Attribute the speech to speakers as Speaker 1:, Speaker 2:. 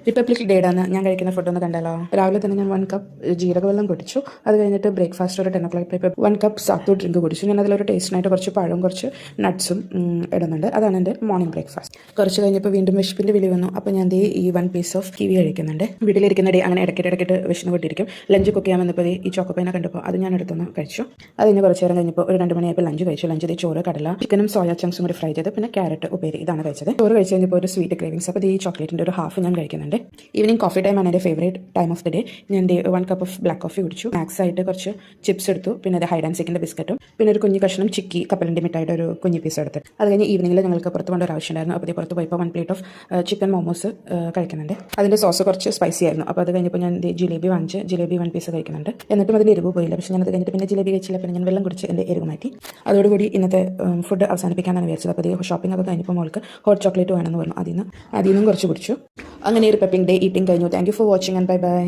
Speaker 1: Republic ഡേയുടെ അന്ന് ഞാൻ കഴിക്കുന്ന ഫുഡൊന്ന് കണ്ടാലോ. രാവിലെ തന്നെ ഞാൻ 1 കപ്പ് ജീരകവെള്ളം കുടിച്ചു. അത് കഴിഞ്ഞിട്ട് ബ്രേക്ക്ഫാസ്റ്റ് ഒരു 10 o'clock ഇപ്പോൾ 1 കപ്പ് സാത്തു ഡ്രിങ്ക് കുടിച്ചു. ഞാൻ അതിലൊരു ടേസ്റ്റിനായിട്ട് കുറച്ച് പഴവും കുറച്ച് നട്ട്സും ഇടുന്നുണ്ട്. അതാണ് എൻ്റെ മോർണിംഗ് ബ്രേക്ക്ഫാസ്റ്റ്. കുറച്ച് കഴിഞ്ഞപ്പോൾ വീണ്ടും വിശപ്പിൻ്റെ വിളി വന്നു. അപ്പോൾ ഞാൻ ഈ 1 പീസ് ഓഫ് കിവി കഴിക്കുന്നുണ്ട്. വീട്ടിലിരിക്കുന്ന ഡേ അങ്ങനെ ഇടയ്ക്കിട്ട് വിശന്ന് കൊണ്ടിരിക്കും. ലഞ്ച് കുക്ക് ചെയ്യാൻ വന്നപ്പോൾ ഈ ചോക്കോപ്പൈന കണ്ടപ്പോൾ അത് ഞാൻ എടുത്തൊന്ന് കഴിച്ചു. അത് കഴിഞ്ഞ് കുറച്ച് നേരം കഴിഞ്ഞപ്പോൾ ഒരു 2 മണിയായപ്പോൾ ലഞ്ച് കഴിച്ചു. ലഞ്ച് ചോറ്, കടല, ചിക്കനും സോയാ ചങ്ക്സും കൂടി ഫ്രൈ ചെയ്ത് പിന്നെ ക്യാരറ്റ് ഉപ്പേരി ഇതാണ് കഴിച്ചത്. ചോറ് കഴിച്ച് കഴിഞ്ഞപ്പോൾ ഒരു സ്വീറ്റ് ക്രേവിങ്സ്. അപ്പോൾ ഈ ചോക്ലേറ്റിൻ്റെ ഒരു ഹാഫ് ഞാൻ കഴിക്കുന്നുണ്ട്. ഈവനിങ് കോഫി ടൈം ആണ് എൻ്റെ favourite time of the day. ഞാൻ 1 കപ്പ് ഓഫ് ബ്ലാക്ക് കോഫി കുടിച്ചു. സ്നാക്സ് ആയിട്ട് കുറച്ച് ചിപ്സ് എടുത്തു. പിന്നെ അത് ഹൈഡ് ആൻഡ് സീക്കിൻ്റെ ബിസ്ക്കറ്റും പിന്നെ ഒരു കുഞ്ഞു കഷ്ണം ചിക്കി കപ്പലണ്ടി മിഠായിട്ട് ഒരു കുഞ്ഞു പീസ് എടുത്ത്. അത് കഴിഞ്ഞ് ഈവനിങ്ങിൽ ഞങ്ങൾക്ക് പുറത്ത് പോകേണ്ട ഒരു ആവശ്യമുണ്ടായിരുന്നു. അപ്പോൾ പുറത്ത് പോയപ്പോൾ 1 പ്ലേറ്റ് ഓഫ് ചിക്കൻ മോമോസ് കഴിക്കുന്നുണ്ട്. അതിൻ്റെ സോസ് കുറച്ച് സ്പൈസി ആയിരുന്നു. അപ്പോൾ അത് കഴിഞ്ഞപ്പോൾ ഞാൻ ജിലേബി വാങ്ങിച്ച് ജിലേബി 1 പീസ് കഴിക്കുന്നുണ്ട്. എന്നിട്ടും അതിന് എരിവ് പോയില്ല. പക്ഷേ ഞാനത് കഴിഞ്ഞിട്ട് പിന്നെ ജിലേബി കഴിച്ചില്ല. പിന്നെ ഞാൻ വെള്ളം കുടിച്ച് എൻ്റെ എരിവ് മാറ്റി. അതോടുകൂടി ഇന്നത്തെ ഫുഡ് അവസാനിപ്പിക്കാനാണ് വിചാരിച്ചത്. അപ്പോൾ ഷോപ്പിംഗ് ഒക്കെ കഴിഞ്ഞപ്പോൾ മോൾക്ക് ഹോട്ട് ചോക്ലേറ്റ് വേണമെന്ന് പറഞ്ഞു. അതിൽ നിന്നും കുറച്ച് കുടിച്ചു. അങ്ങനെ ഒരു പെപ്പിംഗ് ഡേ ഈറ്റിംഗ് കഴിഞ്ഞു. Thank you for watching and bye bye.